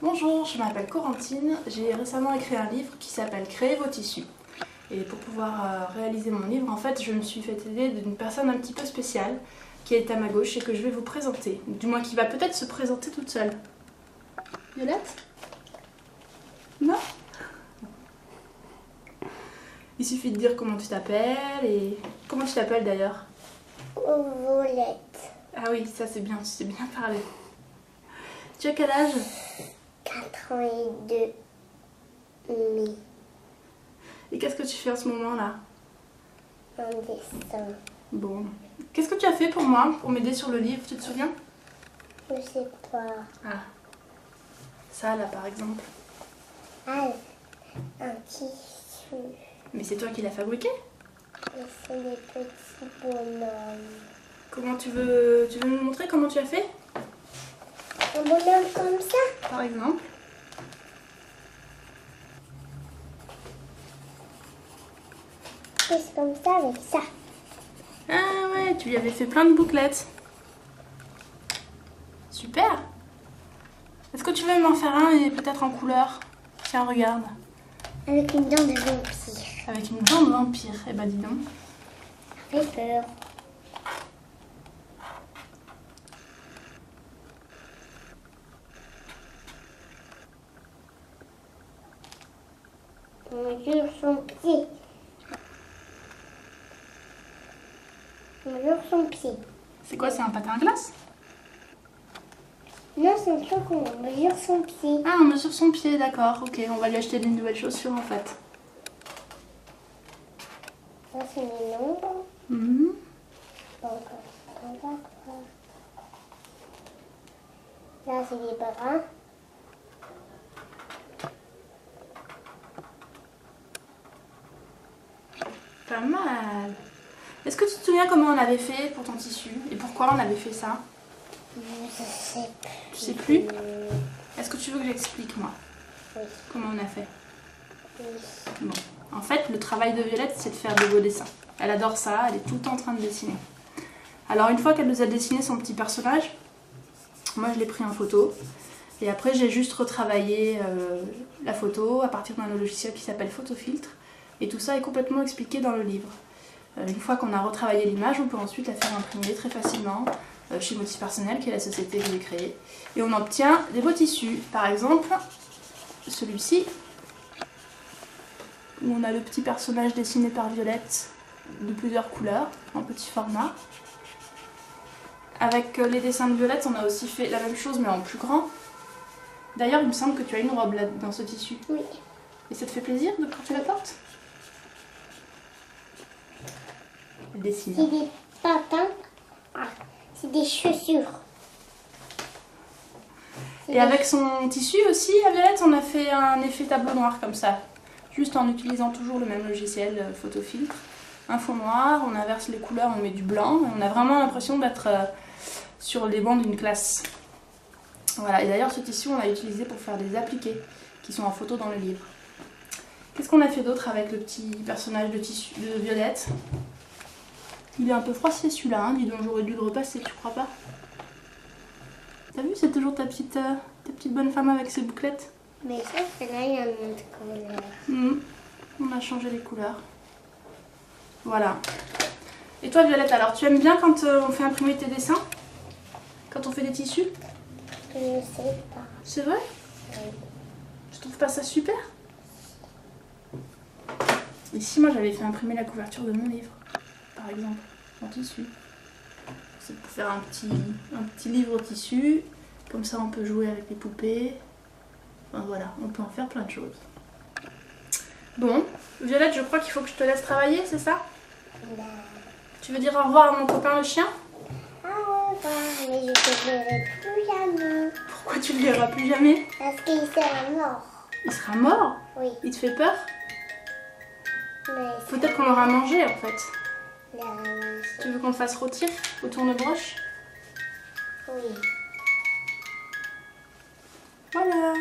Bonjour, je m'appelle Corentine, j'ai récemment écrit un livre qui s'appelle Créer vos tissus. Et pour pouvoir réaliser mon livre, en fait, je me suis fait aider d'une personne un petit peu spéciale qui est à ma gauche et que je vais vous présenter. Du moins qui va peut-être se présenter toute seule. Violette? Non? Il suffit de dire comment tu t'appelles et... Comment tu t'appelles d'ailleurs? Violette. Ah oui, ça c'est bien, tu sais bien parler. Tu as quel âge? 4 ans et demi. Et qu'est-ce que tu fais en ce moment là? Un dessin. Bon. Qu'est-ce que tu as fait pour moi, pour m'aider sur le livre, tu te souviens? Je sais pas. Ah. Ça là par exemple. Ah, un tissu. Mais c'est toi qui l'as fabriqué? Et c'est des petits bonhommes. Comment tu veux nous montrer comment tu as fait? Un bonhomme comme ça. Par exemple. Et c'est comme ça avec ça. Ah ouais, tu lui avais fait plein de bouclettes. Super. Est-ce que tu veux m'en faire un et peut-être en couleur? Tiens, regarde. Avec une dent de vampire. Avec une dent de vampire. Eh ben dis donc. Ça fait peur. On mesure son pied. On mesure son pied. C'est quoi, c'est un patin à glace? Non, c'est un truc où on mesure son pied. Ah, on mesure son pied, d'accord. Ok, on va lui acheter des nouvelles chaussures en fait. Là, c'est les nombres. Mhm. Là, c'est les bras. Pas mal. Est-ce que tu te souviens comment on avait fait pour ton tissu? Et pourquoi on avait fait ça? Je sais plus. Tu sais plus? Est-ce que tu veux que j'explique moi Oui. comment on a fait? Oui. Bon, en fait, le travail de Violette, c'est de faire des beaux dessins. Elle adore ça, elle est tout le temps en train de dessiner. Alors, une fois qu'elle nous a dessiné son petit personnage, moi je l'ai pris en photo. Et après, j'ai juste retravaillé la photo à partir d'un logiciel qui s'appelle Photofiltre. Et tout ça est complètement expliqué dans le livre. Une fois qu'on a retravaillé l'image, on peut ensuite la faire imprimer très facilement chez Motif Personnel, qui est la société que j'ai créée. Et on obtient des beaux tissus. Par exemple, celui-ci, où on a le petit personnage dessiné par Violette de plusieurs couleurs, en petit format. Avec les dessins de Violette, on a aussi fait la même chose, mais en plus grand. D'ailleurs, il me semble que tu as une robe là, dans ce tissu. Oui. Et ça te fait plaisir de quand tu la portes? Dessine. C'est des patins. Ah, c'est des chaussures. Et avec son tissu aussi, à Violette, on a fait un effet tableau noir comme ça. Juste en utilisant toujours le même logiciel Photofiltre. Un fond noir, on inverse les couleurs, on met du blanc. Et on a vraiment l'impression d'être sur les bancs d'une classe. Voilà, et d'ailleurs ce tissu, on l'a utilisé pour faire des appliqués qui sont en photo dans le livre. Qu'est-ce qu'on a fait d'autre avec le petit personnage de tissu de Violette? Il est un peu froissé celui-là, hein. Dis donc, j'aurais dû le repasser, tu crois pas? T'as vu, c'est toujours ta petite bonne femme avec ses bouclettes. Mais ça, c'est là, il y a une autre couleur. On a changé les couleurs. Voilà. Et toi, Violette, alors, tu aimes bien quand on fait imprimer tes dessins? Quand on fait des tissus? Je ne sais pas. C'est vrai? Oui. Tu trouves pas ça super? Ici, moi, j'avais fait imprimer la couverture de mon livre, par exemple, en tissu. C'est pour faire un petit livre au tissu. Comme ça, on peut jouer avec les poupées. Enfin, voilà, on peut en faire plein de choses. Bon, Violette, je crois qu'il faut que je te laisse travailler, c'est ça? Là. Tu veux dire au revoir à mon copain le chien? Au revoir, mais je ne te verrai plus jamais. Pourquoi tu le verras plus jamais? Parce qu'il sera mort. Il sera mort? Oui. Il te fait peur? Mais Peut-être qu'on l'aura mangé en fait. il a ramassé. Tu veux qu'on le fasse rôtir au tourne-broche? Oui. Voilà.